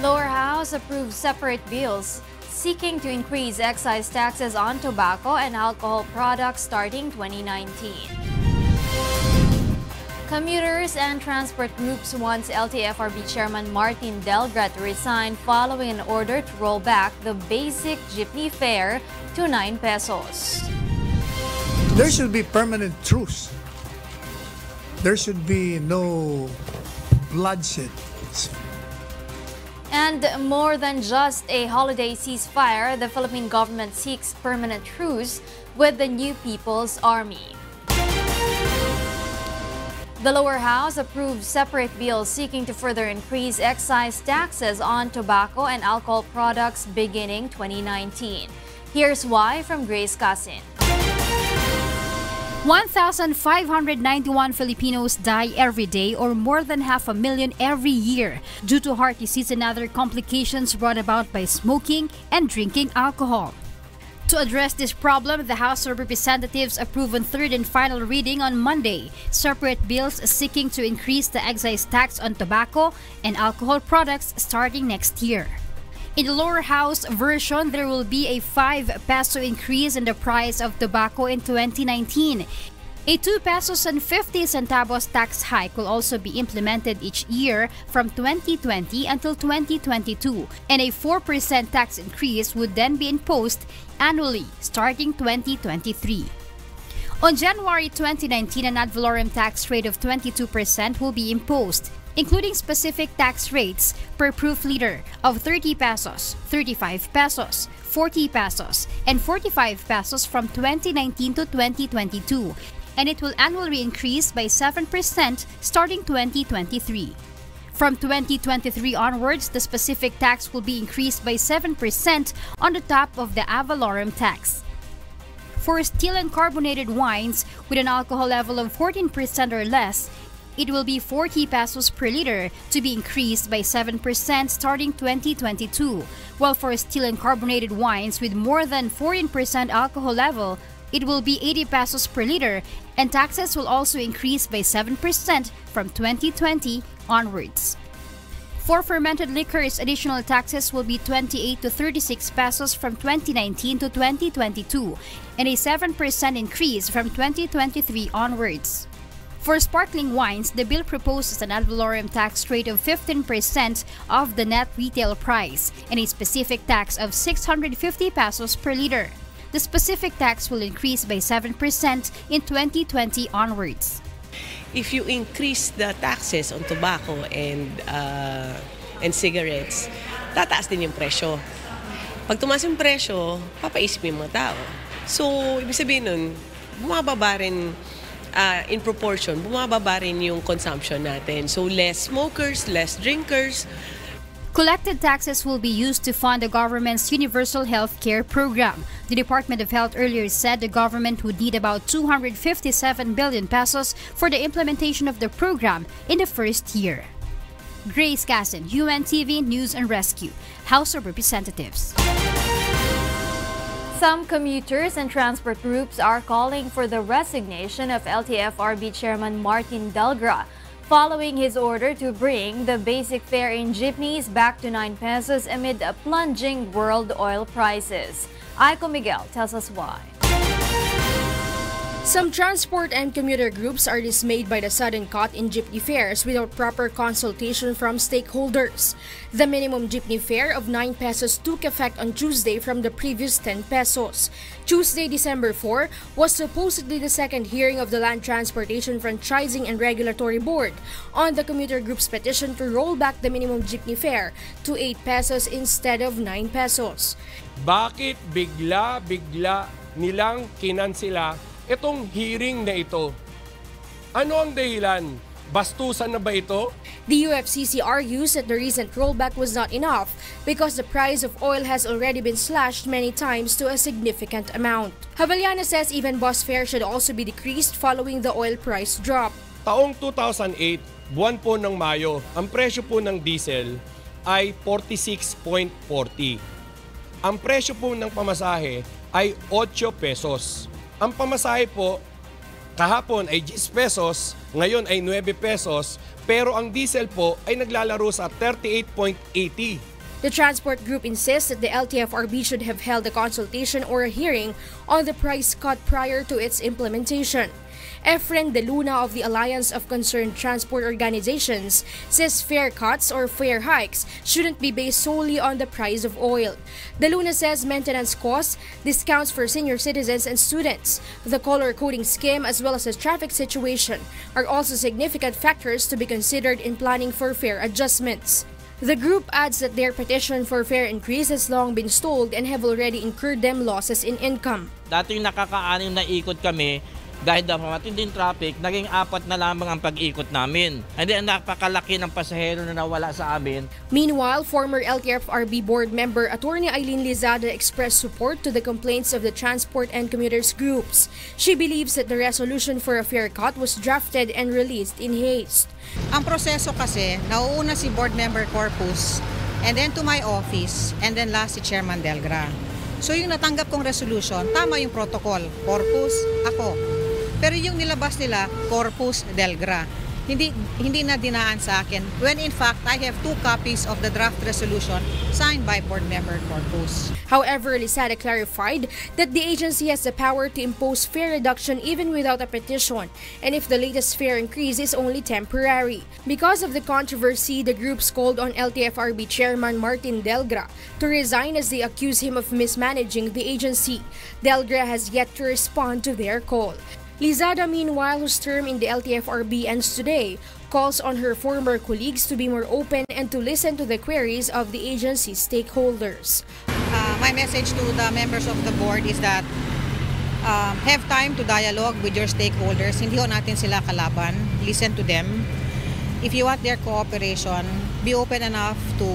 Lower House approves separate bills seeking to increase excise taxes on tobacco and alcohol products starting 2019. Commuters and transport groups want LTFRB Chairman Martin Delgra to resign following an order to roll back the basic jeepney fare to 9 pesos. There should be permanent truce. There should be no bloodshed. And more than just a holiday ceasefire, the Philippine government seeks permanent truce with the New People's Army. The lower house approved separate bills seeking to further increase excise taxes on tobacco and alcohol products beginning 2019. Here's why from Grace Casin. 1,591 Filipinos die every day, or more than 500,000 every year, due to heart disease and other complications brought about by smoking and drinking alcohol. To address this problem, the House of Representatives approved on third and final reading on Monday separate bills seeking to increase the excise tax on tobacco and alcohol products starting next year. In the lower house version, there will be a 5 peso increase in the price of tobacco in 2019. A 2 pesos and 50 centavos tax hike will also be implemented each year from 2020 until 2022, and a 4% tax increase would then be imposed annually starting 2023. On January 2019, an ad valorem tax rate of 22% will be imposed, including specific tax rates per proof liter of 30 pesos, 35 pesos, 40 pesos, and 45 pesos from 2019 to 2022, and it will annually increase by 7% starting 2023. From 2023 onwards, the specific tax will be increased by 7% on the top of the ad valorem tax. For still and carbonated wines with an alcohol level of 14% or less, it will be 40 pesos per liter, to be increased by 7% starting 2022, while for still and carbonated wines with more than 14% alcohol level, it will be 80 pesos per liter, and taxes will also increase by 7% from 2020 onwards. For fermented liquors, additional taxes will be 28 to 36 pesos from 2019 to 2022, and a 7% increase from 2023 onwards. For sparkling wines, the bill proposes an ad valorem tax rate of 15% of the net retail price and a specific tax of 650 pesos per liter. The specific tax will increase by 7% in 2020 onwards. If you increase the taxes on tobacco and cigarettes, tataas din yung presyo. Pag tumaas yung presyo, papaisip yung mga tao. So, ibig sabihin nun, bumababa rin in proportion, bumababa rin yung consumption natin. So, less smokers, less drinkers. Collected taxes will be used to fund the government's universal health care program. The Department of Health earlier said the government would need about 257 billion pesos for the implementation of the program in the first year. Grace Casin, UNTV News and Rescue, House of Representatives. Some commuters and transport groups are calling for the resignation of LTFRB Chairman Martin Delgra, following his order to bring the basic fare in jeepneys back to 9 pesos amid plunging world oil prices. Aiko Miguel tells us why. Some transport and commuter groups are dismayed by the sudden cut in jeepney fares without proper consultation from stakeholders. The minimum jeepney fare of 9 pesos took effect on Tuesday from the previous 10 pesos. Tuesday, December 4, was supposedly the second hearing of the Land Transportation Franchising and Regulatory Board on the commuter group's petition to roll back the minimum jeepney fare to 8 pesos instead of 9 pesos. Bakit bigla nilang kinansela itong hearing na ito? Ano ang dahilan? Bastusan na ba ito? The UFCC argues that the recent rollback was not enough because the price of oil has already been slashed many times to a significant amount. Havaliana says even bus fare should also be decreased following the oil price drop. Taong 2008, buwan po ng Mayo, ang presyo po ng diesel ay 46.40. Ang presyo po ng pamasahe ay 8 pesos. Ang pamasahe po kahapon ay 10 pesos, ngayon ay 9 pesos, pero ang diesel po ay naglalaro sa 38.80. The transport group insists that the LTFRB should have held a consultation or a hearing on the price cut prior to its implementation. Efren De Luna of the Alliance of Concerned Transport Organizations says fare cuts or fare hikes shouldn't be based solely on the price of oil. De Luna says maintenance costs, discounts for senior citizens and students, the color coding scheme as well as the traffic situation are also significant factors to be considered in planning for fare adjustments. The group adds that their petition for fare increase has long been stalled and have already incurred them losses in income. Dating nakaka-6 na ikot kami, dahil daw matinding traffic, naging 4 na lamang ang pag-ikot namin. Hindi ang napakalaki ng pasahero na nawala sa amin. Meanwhile, former LTFRB board member Attorney Eileen Lizada expressed support to the complaints of the transport and commuters groups. She believes that the resolution for a fare cut was drafted and released in haste. Ang proseso kasi, nauuna si board member Corpus, and then to my office, and then last si Chairman Delgra. So yung natanggap kong resolution, tama yung protocol, Corpus, ako. Pero yung nilabas nila, Corpus Delgra. Hindi na dinaan sa akin. When in fact, I have 2 copies of the draft resolution signed by Board Member Corpus. However, Lizada clarified that the agency has the power to impose fare reduction even without a petition, and if the latest fare increase is only temporary. Because of the controversy, the groups called on LTFRB Chairman Martin Delgra to resign as they accuse him of mismanaging the agency. Delgra has yet to respond to their call. Lizada, meanwhile, whose term in the LTFRB ends today, calls on her former colleagues to be more open and to listen to the queries of the agency's stakeholders. My message to the members of the board is that have time to dialogue with your stakeholders. Hindi ho natin sila kalaban. Listen to them. If you want their cooperation, be open enough to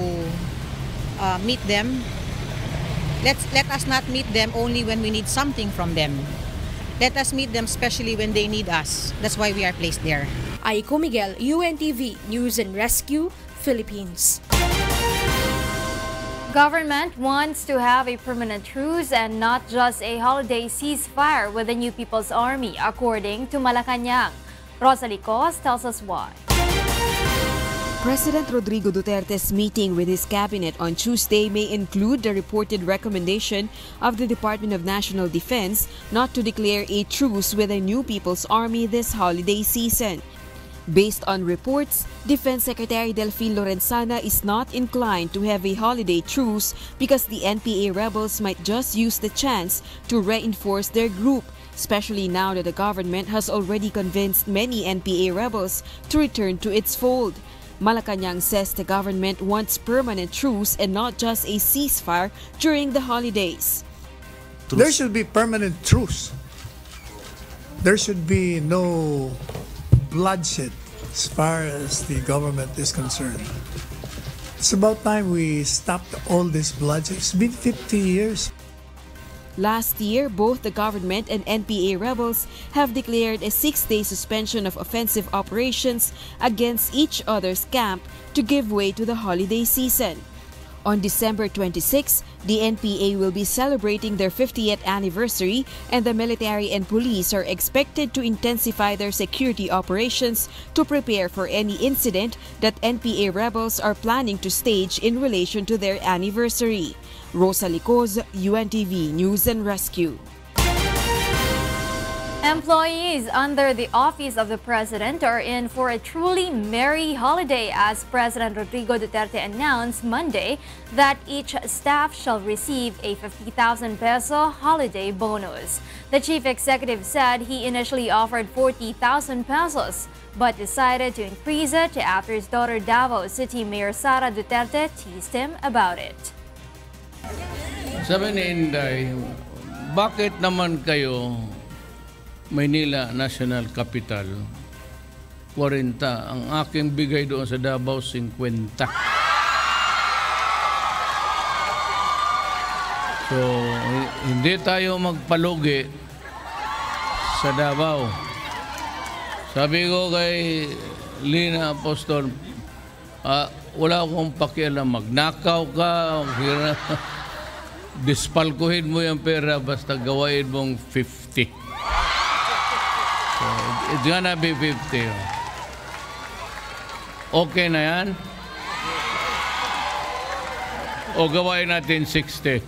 meet them. Let us not meet them only when we need something from them. Let us meet them especially when they need us. That's why we are placed there. Aiko Miguel, UNTV, News and Rescue, Philippines. Government wants to have a permanent truce and not just a holiday ceasefire with the New People's Army, according to Malacañang. Rosalie Cos tells us why. President Rodrigo Duterte's meeting with his cabinet on Tuesday may include the reported recommendation of the Department of National Defense not to declare a truce with the New People's Army this holiday season. Based on reports, Defense Secretary Delfin Lorenzana is not inclined to have a holiday truce because the NPA rebels might just use the chance to reinforce their group, especially now that the government has already convinced many NPA rebels to return to its fold. Malacañang says the government wants permanent truce and not just a ceasefire during the holidays. There should be permanent truce. There should be no bloodshed as far as the government is concerned. It's about time we stopped all this bloodshed. It's been 50 years. Last year, both the government and NPA rebels have declared a 6-day suspension of offensive operations against each other's camp to give way to the holiday season. On December 26, the NPA will be celebrating their 50th anniversary, and the military and police are expected to intensify their security operations to prepare for any incident that NPA rebels are planning to stage in relation to their anniversary. Rosalie Cos, UNTV News and Rescue. Employees under the Office of the President are in for a truly merry holiday as President Rodrigo Duterte announced Monday that each staff shall receive a 50,000 peso holiday bonus. The chief executive said he initially offered 40,000 pesos but decided to increase it after his daughter Davao City Mayor Sara Duterte teased him about it. Sabi ni Inday, bakit naman kayo Maynila National Capital 40, ang aking bigay doon sa Davao 50. So, hindi tayo magpalugi sa Davao. Sabi ko kay Rheena Apostol, wala akong pakialam, magnakaw ka, dispalkuhin mo yung pera basta gawain mong 50. So, it's gonna be 50. Okay na yan? O gawain natin 60.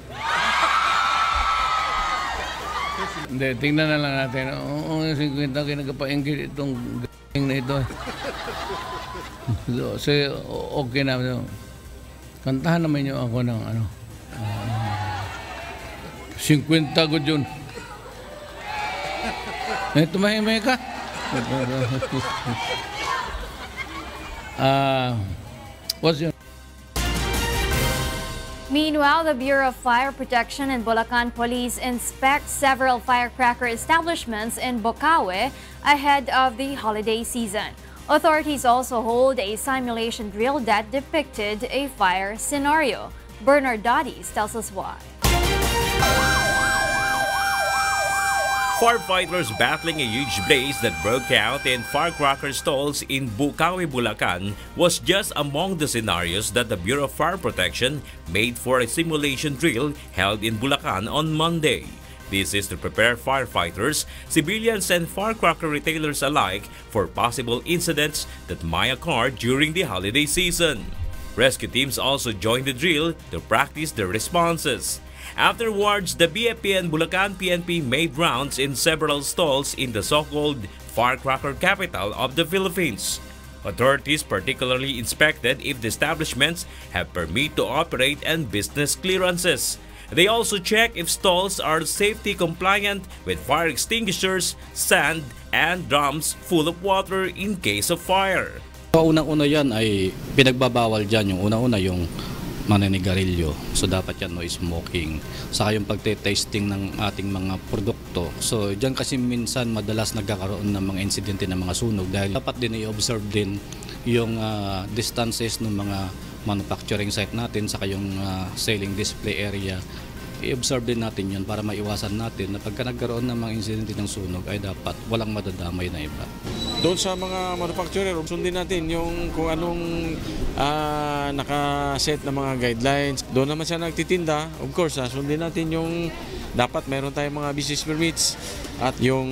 Hindi, tingnan na lang natin. Oo, 50 kinagapaingit itong g***ing na ito. So, okay na. Kantahan naman niyo ako ng 50 good yun. Tumahimay ka? What's your... Meanwhile, the Bureau of Fire Protection and Bulacan Police inspect several firecracker establishments in Bocaue ahead of the holiday season. Authorities also hold a simulation drill that depicted a fire scenario. Bernard Dodis tells us why. Firefighters battling a huge blaze that broke out in firecracker stalls in Bocaue, Bulacan was just among the scenarios that the Bureau of Fire Protection made for a simulation drill held in Bulacan on Monday. This is to prepare firefighters, civilians, and firecracker retailers alike for possible incidents that might occur during the holiday season. Rescue teams also joined the drill to practice their responses. Afterwards, the BFP and Bulacan PNP made rounds in several stalls in the so-called firecracker capital of the Philippines. Authorities particularly inspected if the establishments have permit to operate and business clearances. They also check if stalls are safety compliant with fire extinguishers, sand, and drums full of water in case of fire. Unang-una yan ay pinagbabawal dyan. Yung una-una yung maninigarilyo. So dapat yan no smoking. Saka yung pagte-tasting ng ating mga produkto. So diyan kasi minsan madalas nagkakaroon ng mga insidente ng mga sunog dahil dapat din i-observe din yung distances ng mga manufacturing site natin saka yung selling display area. I-observe din natin yun para maiwasan natin na pagka nagkaroon ng mga insidente ng sunog ay dapat walang madadamay na iba. Doon sa mga manufacturer, sundin natin yung kung anong nakaset na mga guidelines. Doon naman siya nagtitinda, of course, sundin natin yung dapat meron tayong mga business permits at yung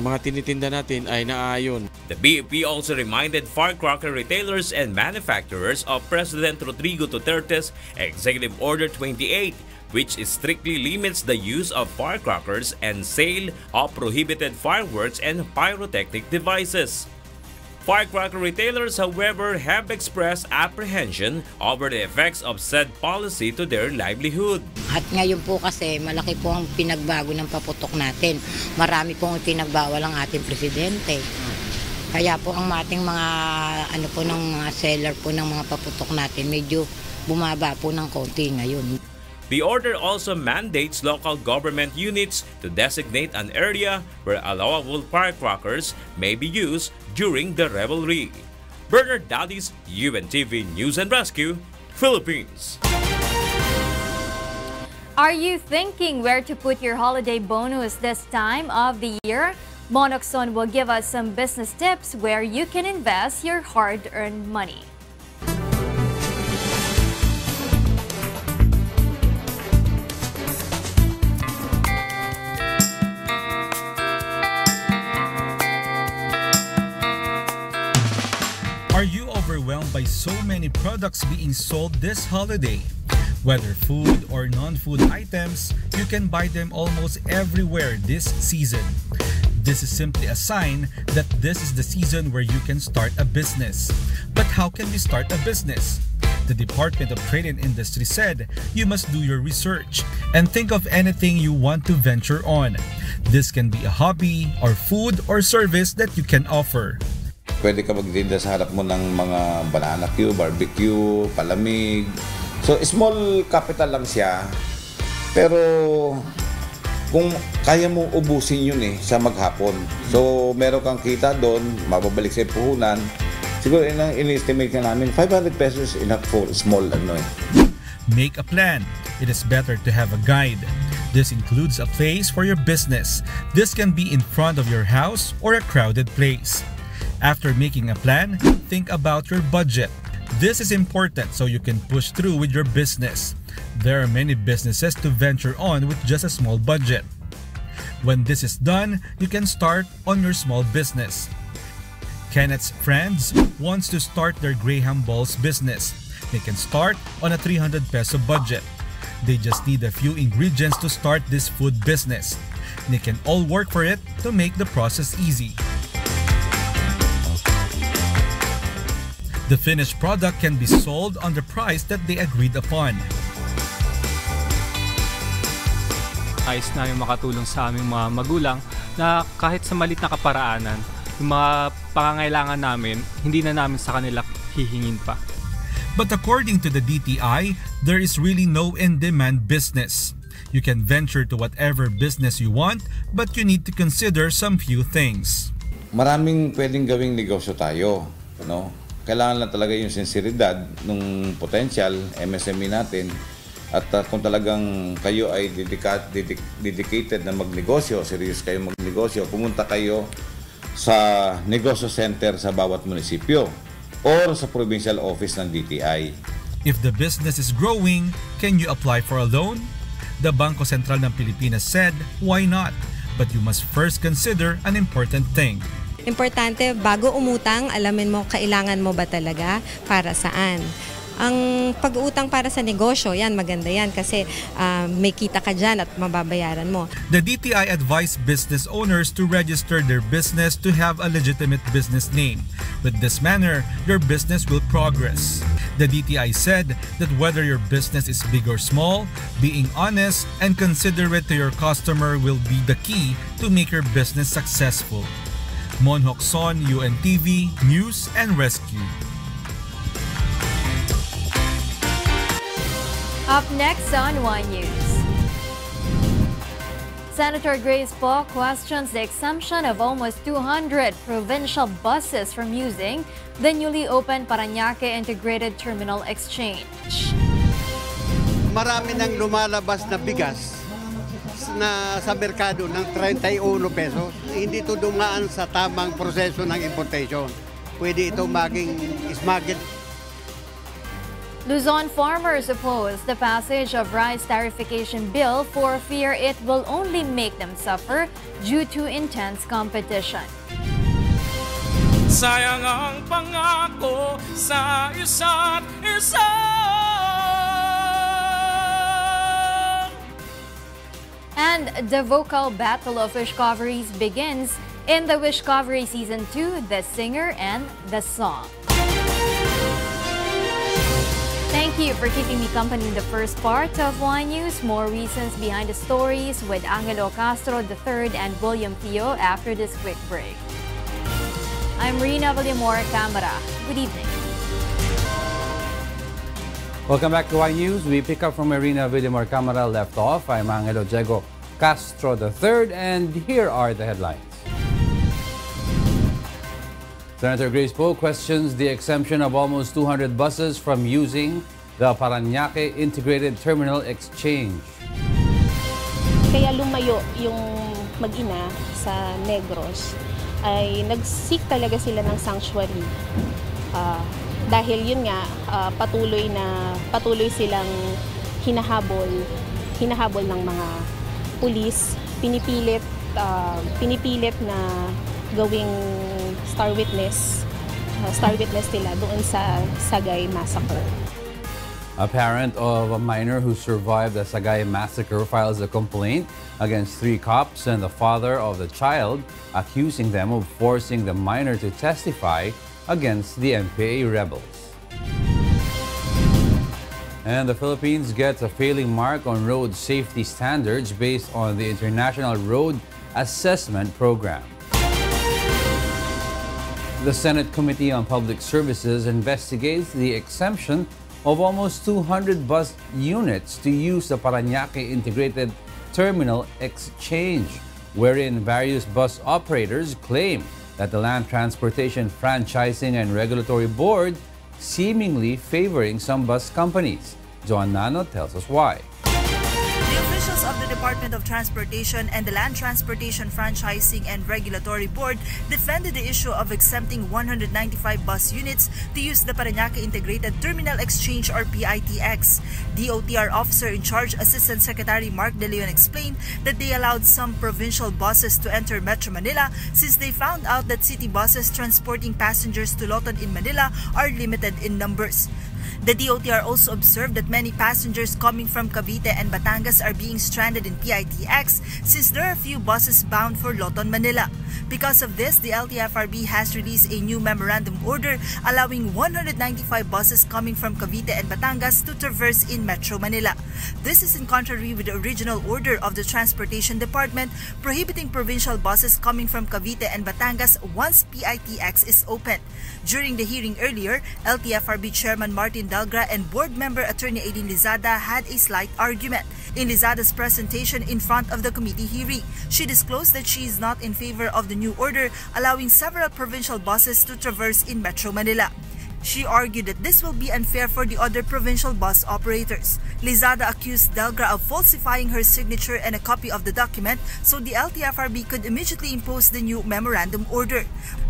mga tinitinda natin ay naaayon. The BFP also reminded firecracker retailers and manufacturers of President Rodrigo Duterte's Executive Order 28, which strictly limits the use of firecrackers and sale of prohibited fireworks and pyrotechnic devices. Firecracker retailers, however, have expressed apprehension over the effects of said policy to their livelihood. At ngayon po kasi malaki po ang pinagbago ng paputok natin. Marami pong pinagbawal ang ating presidente. Kaya po ang ating mga ng mga seller po ng mga paputok natin medyo bumaba po ng konti ngayon. The order also mandates local government units to designate an area where allowable firecrackers may be used during the revelry. Bernard Dodis, UNTV News and Rescue, Philippines. Are you thinking where to put your holiday bonus this time of the year? Monoxon will give us some business tips where you can invest your hard-earned money. Are you overwhelmed by so many products being sold this holiday? Whether food or non-food items, you can buy them almost everywhere this season. This is simply a sign that this is the season where you can start a business. But how can we start a business? The Department of Trade and Industry said you must do your research and think of anything you want to venture on. This can be a hobby or food or service that you can offer. Pwede ka magtinda sa harap mo ng mga banana queue, barbecue, palamig. So, small capital lang siya. Pero, kung kaya mong ubusin yun sa maghapon. So, meron kang kita doon, mababalik sa puhunan. Siguro, in-estimate ka namin, 500 pesos enough for small Make a plan. It is better to have a guide. This includes a place for your business. This can be in front of your house or a crowded place. After making a plan, think about your budget. This is important so you can push through with your business. There are many businesses to venture on with just a small budget. When this is done, you can start on your small business. Kenneth's friends wants to start their Graham Balls business. They can start on a 300 peso budget. They just need a few ingredients to start this food business. They can all work for it to make the process easy. The finished product can be sold on the price that they agreed upon. Ayos namin makatulong sa aming mga magulang na kahit sa malit na kaparaanan, yung mga pangangailangan namin, hindi na namin sa kanila hihingin pa. But according to the DTI, there is really no in-demand business. You can venture to whatever business you want, but you need to consider some few things. Maraming pwedeng gawing negosyo tayo, no? Kailangan lang talaga yung sinseridad ng potential MSME natin. At kung talagang kayo ay dedicated na magnegosyo, serious kayo magnegosyo, pumunta kayo sa negosyo center sa bawat munisipyo or sa provincial office ng DTI. If the business is growing, can you apply for a loan? The Bangko Sentral ng Pilipinas said, why not? But you must first consider an important thing. Importante, bago umutang, alamin mo kailangan mo ba talaga para saan. Ang pag-uutang para sa negosyo, yan maganda yan kasi may kita ka dyan at mababayaran mo. The DTI advised business owners to register their business to have a legitimate business name. With this manner, your business will progress. The DTI said that whether your business is big or small, being honest and considerate to your customer will be the key to make your business successful. Monhok Son, UNTV, News and Rescue. Up next on One News. Senator Grace Poe questions the exemption of almost 200 provincial buses from using the newly opened Parañaque Integrated Terminal Exchange. Marami nang lumalabas na bigas na sa merkado ng 31 pesos. Hindi ito dumaan sa tamang proseso ng importation. Pwede ito maging smuggled. Luzon farmers oppose the passage of rice tariffication bill for fear it will only make them suffer due to intense competition. Sayang ang pangako sa isa't isa. And the vocal battle of Wishcoveries begins in the Wishcovery Season 2, The Singer and the Song. Thank you for keeping me company in the first part of One News. More reasons behind the stories with Angelo, Castro III and Thio after this quick break. I'm Rheena, Villamor-Camara. Good evening. Welcome back to One News. We pick up from Rheena, Villamor-Camara left off. I'm Angelo, Castro III, and here are the headlines. Senator Grace Poe questions the exemption of almost 200 buses from using the Parañaque Integrated Terminal Exchange. Kaya lumayo yung mag-ina sa Negros ay nag-seek talaga sila ng sanctuary. Dahil yun nga, patuloy silang hinahabol ng mga pulis, pinipilit na gawing star witness nila doon sa Sagay Massacre. A parent of a minor who survived the Sagay Massacre files a complaint against 3 cops and the father of the child, accusing them of forcing the minor to testify against the MPA rebels. And the Philippines gets a failing mark on road safety standards based on the International Road Assessment Program. The Senate Committee on Public Services investigates the exemption of almost 200 bus units to use the Parañaque Integrated Terminal Exchange, wherein various bus operators claim that the Land Transportation Franchising and Regulatory Board seemingly favoring some bus companies. Joan Nano tells us why. Officials of the Department of Transportation and the Land Transportation Franchising and Regulatory Board defended the issue of exempting 195 bus units to use the Parañaque Integrated Terminal Exchange or PITX. DOTR officer in charge, Assistant Secretary Mark De Leon, explained that they allowed some provincial buses to enter Metro Manila since they found out that city buses transporting passengers to Loton in Manila are limited in numbers. The DOTR also observed that many passengers coming from Cavite and Batangas are being stranded in PITX since there are few buses bound for Loton, Manila. Because of this, the LTFRB has released a new memorandum order allowing 195 buses coming from Cavite and Batangas to traverse in Metro Manila. This is in contrary with the original order of the Transportation Department prohibiting provincial buses coming from Cavite and Batangas once PITX is open. During the hearing earlier, LTFRB Chairman Martin Delgra and Board Member Attorney Aileen Lizada had a slight argument. In Lizada's presentation in front of the committee hearing, she disclosed that she is not in favor of the new order allowing several provincial buses to traverse in Metro Manila. She argued that this will be unfair for the other provincial bus operators. Lizada accused Delgra of falsifying her signature and a copy of the document so the LTFRB could immediately impose the new memorandum order.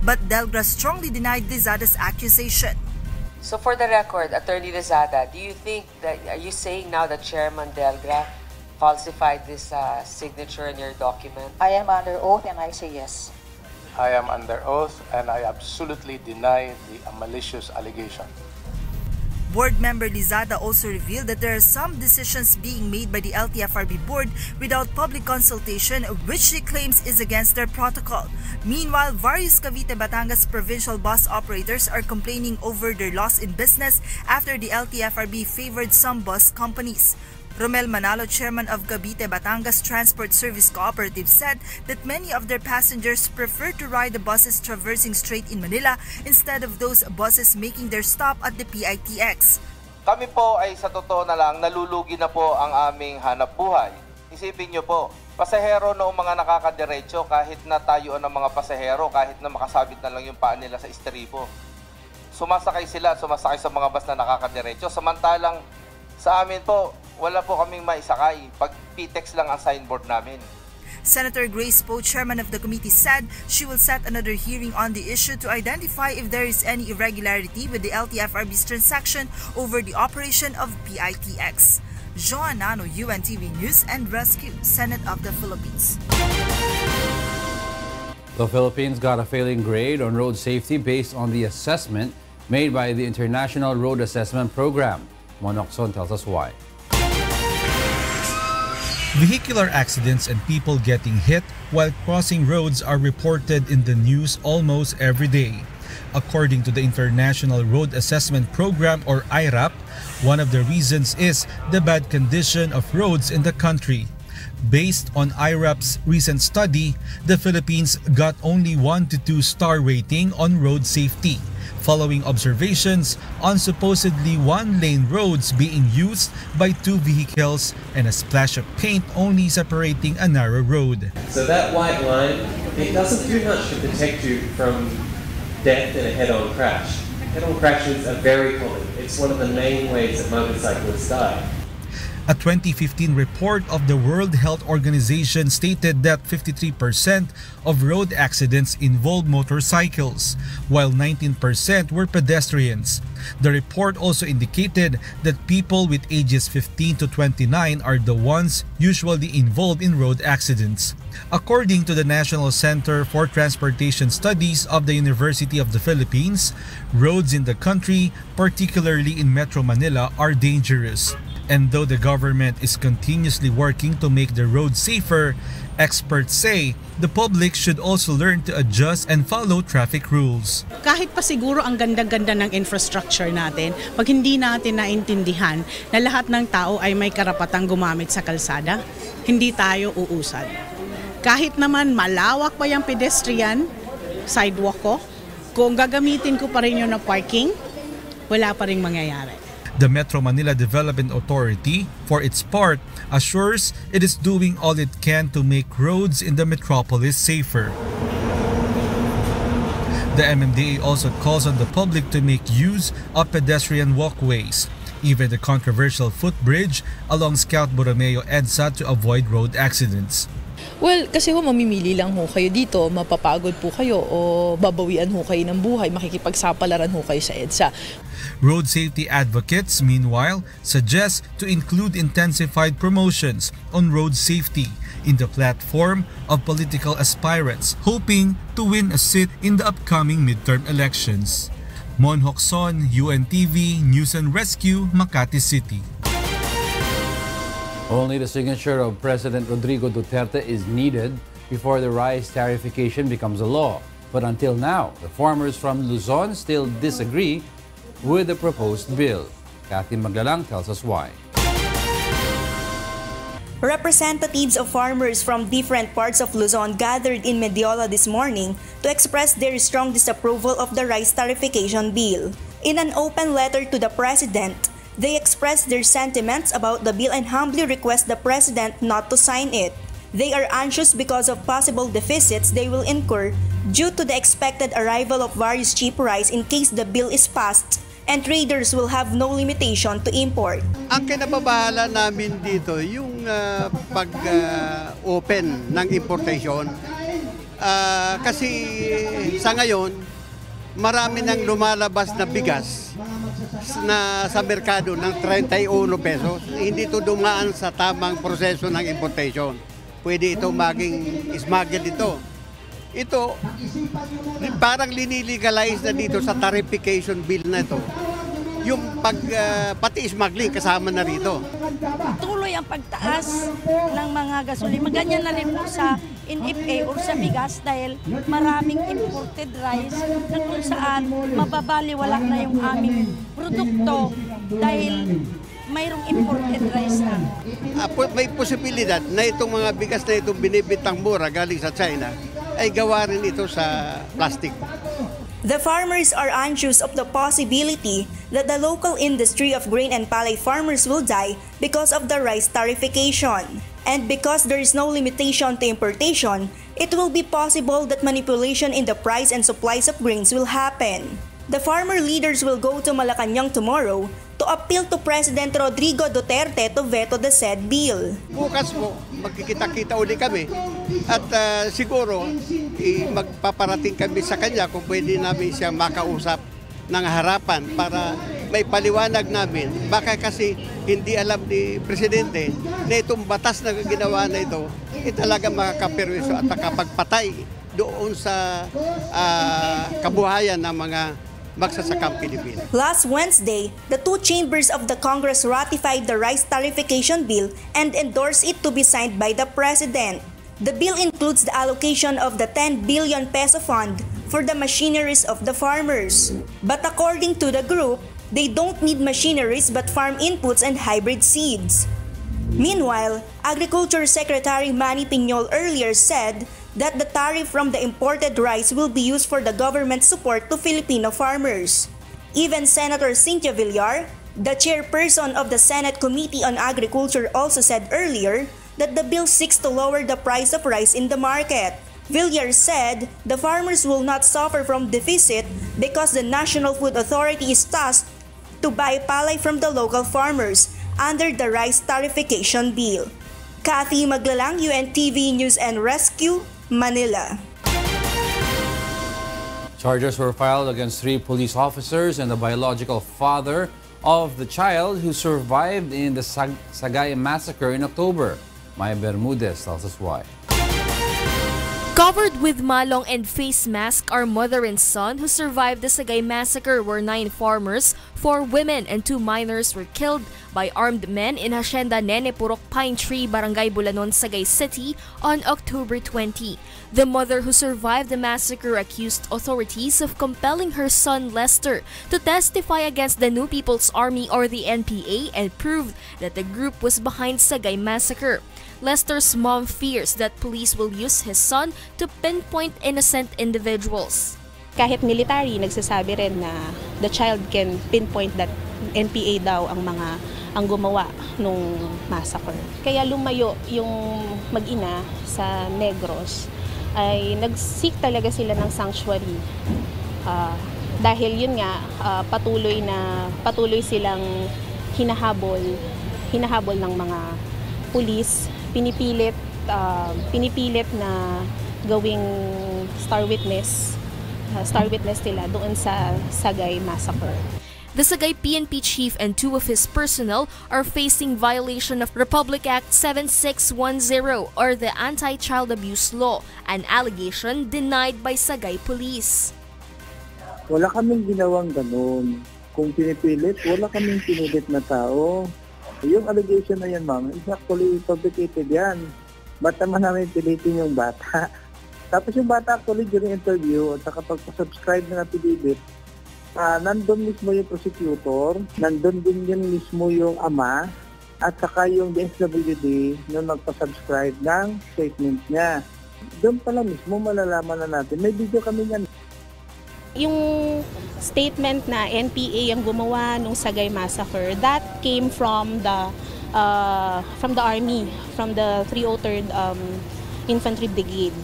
But Delgra strongly denied Lizada's accusation. So for the record, Attorney Lizada, do you think that, are you saying now that Chairman Delgra falsified this signature in your document? I am under oath and I say yes. I am under oath and I absolutely deny the malicious allegation. Board member Lizada also revealed that there are some decisions being made by the LTFRB board without public consultation, which she claims is against their protocol. Meanwhile, various Cavite-Batangas provincial bus operators are complaining over their loss in business after the LTFRB favored some bus companies. Romel Manalo, chairman of Cavite-Batangas Transport Service Cooperative, said that many of their passengers prefer to ride the buses traversing straight in Manila instead of those buses making their stop at the PITX. Kami po ay sa totoo na lang nalulugi na po ang aming hanap buhay. Isipin niyo po, pasahero noong mga nakakadiretso kahit na tayuan ng mga pasahero, kahit na makasabit na lang yung paa nila sa istripo. Sumasakay sila at sumasakay sa mga bus na nakakadiretso. Samantalang sa amin po, wala po kaming maisakay. Pag PTEX lang ang signboard namin. Senator Grace Poe, chairman of the committee, said she will set another hearing on the issue to identify if there is any irregularity with the LTFRB's transaction over the operation of PITX. Joan Nano, UNTV News and Rescue, Senate of the Philippines. The Philippines got a failing grade on road safety based on the assessment made by the International Road Assessment Program. Monokson tells us why. Vehicular accidents and people getting hit while crossing roads are reported in the news almost every day. According to the International Road Assessment Program or IRAP, one of the reasons is the bad condition of roads in the country. Based on IRAP's recent study, the Philippines got only 1 to 2 star rating on road safety, following observations on supposedly one-lane roads being used by 2 vehicles and a splash of paint only separating a narrow road. So that white line, it doesn't do much to protect you from death in a head-on crash. Head-on crashes are very common. It's one of the main ways that motorcyclists die. A 2015 report of the World Health Organization stated that 53% of road accidents involved motorcycles, while 19% were pedestrians. The report also indicated that people with ages 15 to 29 are the ones usually involved in road accidents. According to the National Center for Transportation Studies of the University of the Philippines, roads in the country, particularly in Metro Manila, are dangerous. And though the government is continuously working to make the roads safer, experts say the public should also learn to adjust and follow traffic rules. Kahit pa siguro ang ganda-ganda ng infrastructure natin, pag hindi natin naintindihan na lahat ng tao ay may karapatang gumamit sa kalsada, hindi tayo uusad. Kahit naman malawak pa yung pedestrian, sidewalk ko, kung gagamitin ko pa rin yun na parking, wala pa rin mangyayari. The Metro Manila Development Authority, for its part, assures it is doing all it can to make roads in the metropolis safer. The MMDA also calls on the public to make use of pedestrian walkways, even the controversial footbridge along Scout Borromeo EDSA to avoid road accidents. Well, kasi mamimili lang ho kayo dito, mapapagod po kayo o babawian ho kayo ng buhay, makikipagsapalaran ho kayo sa EDSA. Road safety advocates, meanwhile, suggest to include intensified promotions on road safety in the platform of political aspirants hoping to win a seat in the upcoming midterm elections. Mon Hocson, UNTV, News and Rescue, Makati City. Only the signature of President Rodrigo Duterte is needed before the rice tariffication becomes a law. But until now, the farmers from Luzon still disagree with the proposed bill. Kathy Maglalang tells us why. Representatives of farmers from different parts of Luzon gathered in Mediola this morning to express their strong disapproval of the rice tariffication bill. In an open letter to the President, they expressed their sentiments about the bill and humbly request the President not to sign it. They are anxious because of possible deficits they will incur due to the expected arrival of various cheap rice in case the bill is passed, and traders will have no limitation to import. Ang kinababahala namin dito, yung pag-open ng importation, kasi sa ngayon, marami nang lumalabas na bigas na sa merkado ng 31 pesos. Hindi ito dumaan sa tamang proseso ng importation. Pwede ito maging smuggled ito. Ito, parang linilegalize na dito sa tariffication bill na ito. Yung pati smuggling kasama na rito. Tuloy ang pagtaas ng mga gasolina. Ganyan na rin po sa NFA o sa bigas dahil maraming imported rice na kung saan mababaliwala na yung aming produkto dahil mayroong imported rice na. May posibilidad na itong mga bigas na itong binibintang mura galing sa China ay gawa rin ito sa plastic. The farmers are anxious of the possibility that the local industry of grain and palay farmers will die because of the rice tariffication. And because there is no limitation to importation, it will be possible that manipulation in the price and supplies of grains will happen. The farmer leaders will go to Malacañang tomorrow to appeal to President Rodrigo Duterte to veto the said bill. Bukas po, magkikita-kita uli kami at siguro magpaparating kami sa kanya kung pwede namin siya makausap ng harapan para may paliwanag namin. Baka kasi hindi alam ni Presidente na itong batas na ginawa na ito talaga makakaperwiso at makapagpatay doon sa kabuhayan ng mga magsasakang Pilipino. Last Wednesday, the two chambers of the Congress ratified the rice tariffication bill and endorsed it to be signed by the President. The bill includes the allocation of the 10 billion peso fund for the machineries of the farmers. But according to the group, they don't need machineries but farm inputs and hybrid seeds. Meanwhile, Agriculture Secretary Manny Piñol earlier said that the tariff from the imported rice will be used for the government support to Filipino farmers. Even Senator Cynthia Villar, the chairperson of the Senate Committee on Agriculture, also said earlier that the bill seeks to lower the price of rice in the market. Villar said the farmers will not suffer from deficit because the National Food Authority is tasked to buy palay from the local farmers under the rice tariffication bill. Kathy Maglalang, UNTV News and Rescue, Manila. Charges were filed against 3 police officers and the biological father of the child who survived in the Sagay massacre in October. Maya Bermudez tells us why. Covered with malong and face mask are mother and son who survived the Sagay massacre, where 9 farmers, 4 women and 2 minors were killed by armed men in Hacienda Nene Purok Pine Tree, Barangay Bulanon, Sagay City on October 20. The mother who survived the massacre accused authorities of compelling her son Lester to testify against the New People's Army or the NPA and proved that the group was behind Sagay massacre. Lester's mom fears that police will use his son to pinpoint innocent individuals. Kahit military, nagsasabi rin na the child can pinpoint that NPA daw ang gumawa nung massacre. Kaya lumayo yung mag-ina sa Negros ay nag-seek talaga sila ng sanctuary. Dahil yun nga, patuloy silang hinahabol ng mga pulis. Pinipilit na gawing star witness nila doon sa Sagay massacre. The Sagay PNP chief and 2 of his personnel are facing violation of Republic Act 7610 or the Anti-Child Abuse Law, an allegation denied by Sagay Police. Wala kaming ginawang ganun. Kung pinipilit, wala kaming pinulit na tao. Yung allegation na yan, ma'am, is actually fabricated yan. Ba't naman namin pilitin yung bata? Tapos yung bata actually during interview at saka pagpa-subscribe na affidavit, nandun mismo yung prosecutor, nandun din yun mismo yung ama, at saka yung DSWD nung nagpa-subscribe ng statement niya. Doon pala mismo malalaman na natin. May video kami niyan. Yung statement na NPA ang gumawa nung Sagay Massacre, that came from the Army, from the 303rd Infantry Brigade.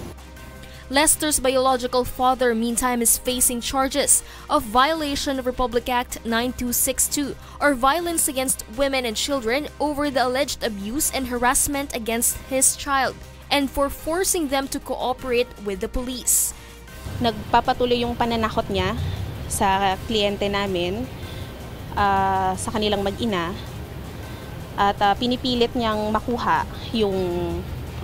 Lester's biological father, meantime, is facing charges of violation of Republic Act 9262 or violence against women and children over the alleged abuse and harassment against his child and for forcing them to cooperate with the police. Nagpapatuloy yung pananakot niya sa kliyente namin, sa kanilang mag-ina, at pinipilit niyang makuha yung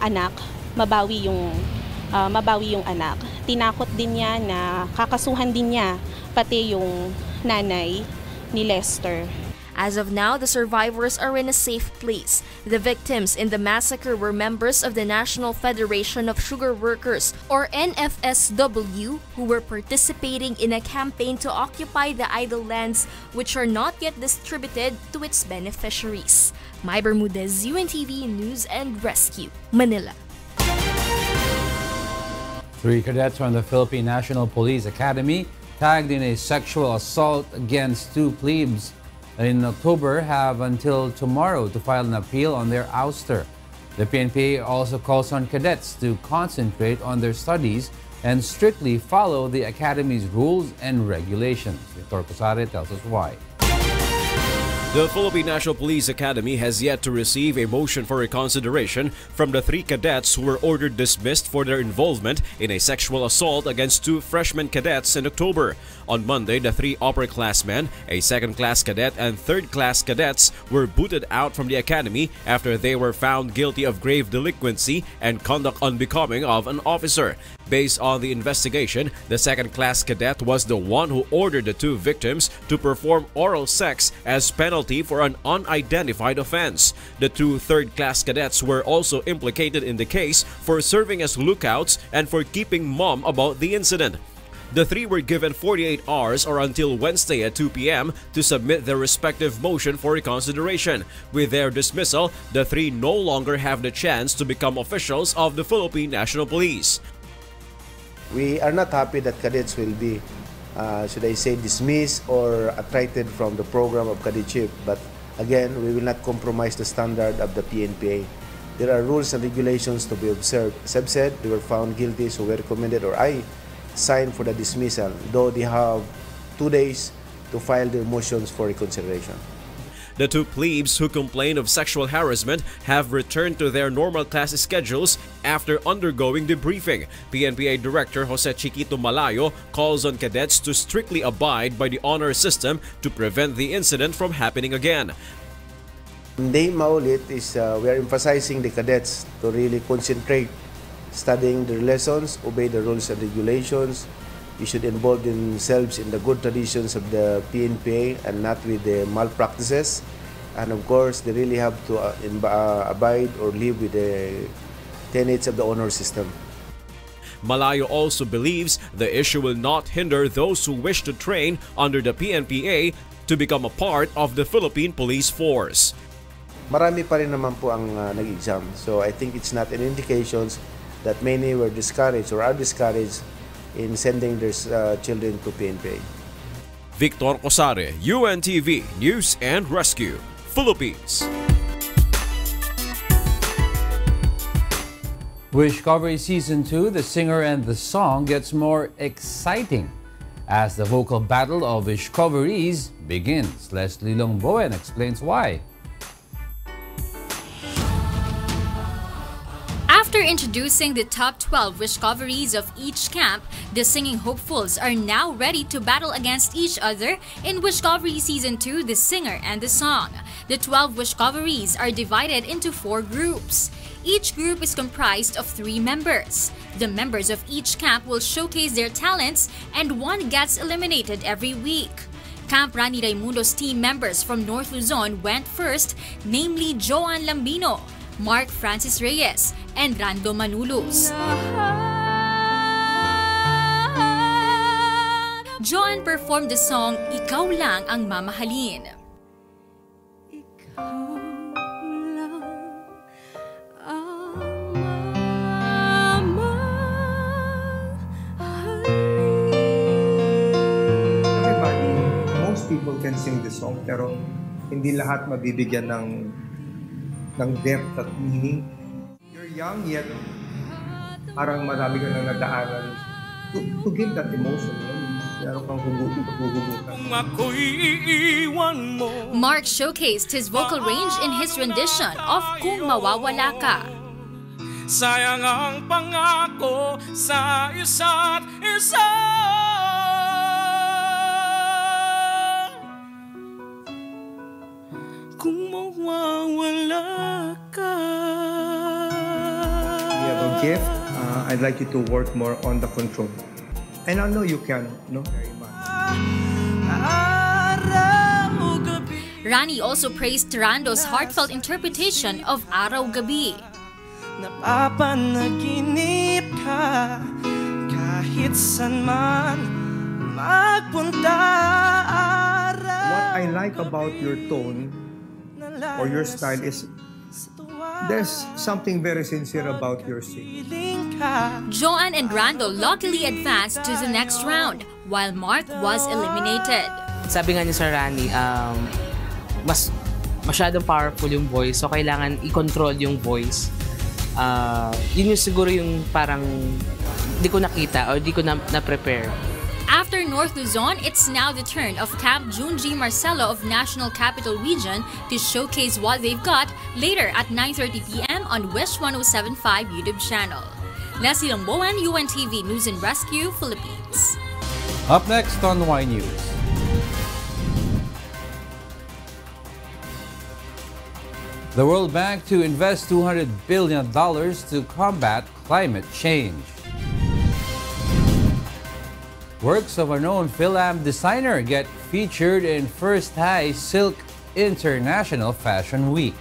anak, mabawi yung anak. Tinakot din niya na kakasuhan din niya pati yung nanay ni Lester. As of now, the survivors are in a safe place. The victims in the massacre were members of the National Federation of Sugar Workers, or NFSW, who were participating in a campaign to occupy the idle lands which are not yet distributed to its beneficiaries. Mai Bermudez, UNTV News and Rescue, Manila. 3 cadets from the Philippine National Police Academy tagged in a sexual assault against 2 plebes in October have until tomorrow to file an appeal on their ouster. The PNP also calls on cadets to concentrate on their studies and strictly follow the Academy's rules and regulations. Victor Cosare tells us why. The Philippine National Police Academy has yet to receive a motion for reconsideration from the 3 cadets who were ordered dismissed for their involvement in a sexual assault against 2 freshman cadets in October. On Monday, the 3 upperclassmen, a second-class cadet and third-class cadets were booted out from the academy after they were found guilty of grave delinquency and conduct unbecoming of an officer. Based on the investigation, the second-class cadet was the one who ordered the 2 victims to perform oral sex as penalty for an unidentified offense. The 2 third-class cadets were also implicated in the case for serving as lookouts and for keeping mum about the incident. The 3 were given 48 hours or until Wednesday at 2 p.m. to submit their respective motion for reconsideration. With their dismissal, the 3 no longer have the chance to become officials of the Philippine National Police. We are not happy that cadets will be, should I say, dismissed or attrited from the program of cadetship. But again, we will not compromise the standard of the PNPA. There are rules and regulations to be observed. As I've said, they were found guilty, so we recommended, or I signed for the dismissal, though they have 2 days to file their motions for reconsideration. The 2 plebes who complained of sexual harassment have returned to their normal class schedules after undergoing debriefing. PNPA Director Jose Chiquito Malayo calls on cadets to strictly abide by the honor system to prevent the incident from happening again. Hindi maulit is we are emphasizing the cadets to really concentrate, studying their lessons, obey the rules and regulations. You should involve themselves in the good traditions of the PNPA and not with the malpractices. And of course, they really have to abide or live with the tenets of the honor system. Malayo also believes the issue will not hinder those who wish to train under the PNPA to become a part of the Philippine Police Force. Marami pa rin naman po ang nag-exam. So I think it's not an indication that many were discouraged or are discouraged in sending their children to PNPA. Victor Cosare, UNTV News and Rescue, Philippines. Wishcovery Season 2, the singer and the song gets more exciting as the vocal battle of Wishcoveries begins. Leslie Longboen explains why. After introducing the top 12 Wishcoveries of each camp, the singing hopefuls are now ready to battle against each other in Wishcovery Season 2, the singer and the song. The 12 Wishcoveries are divided into 4 groups. Each group is comprised of 3 members. The members of each camp will showcase their talents and one gets eliminated every week. Camp Rani Raimundo's team members from North Luzon went first, namely Joan Lambino, Mark Francis Reyes, and Rando Manulos. Joan performed the song Ikaw Lang Ang Mamahalin. People can sing the song pero hindi lahat mabibigyan ng depth at meaning. You're young yet parang marami ka nang nadaanan to give that emotion. Meron kang hugutan. Mark showcased his vocal range in his rendition of Kung Mawawala Ka. Sayang ang pangako sa isa't isa. Kung mawawala ka. You have a gift. I'd like you to work more on the control. And I know you can, no? Very much. Rani also praised Rando's heartfelt interpretation of Araw Gabi. Napapanaginip ka kahit saan man magpunta. What I like about your tone or your style is there's something very sincere about your singing. Joan and Rando luckily advanced to the next round, while Mark was eliminated. Sabi nga ni Sir Rani, mas masyadong powerful yung voice, so kailangan i-control yung voice. Yun yung siguro yung parang di ko nakita or di ko na-prepare. After North Luzon, it's now the turn of Camp Junji Marcelo of National Capital Region to showcase what they've got later at 9:30 p.m. on Wish 107.5 YouTube channel. Leslie Lamboan, UNTV News and Rescue, Philippines. Up next on Y News. The World Bank to invest $200 billion to combat climate change. Works of a known film designer get featured in First Thai Silk International Fashion Week.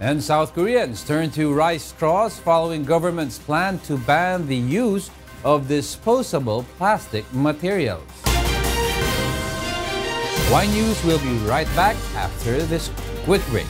And South Koreans turn to rice straws following government's plan to ban the use of disposable plastic materials. Y News will be right back after this quick break.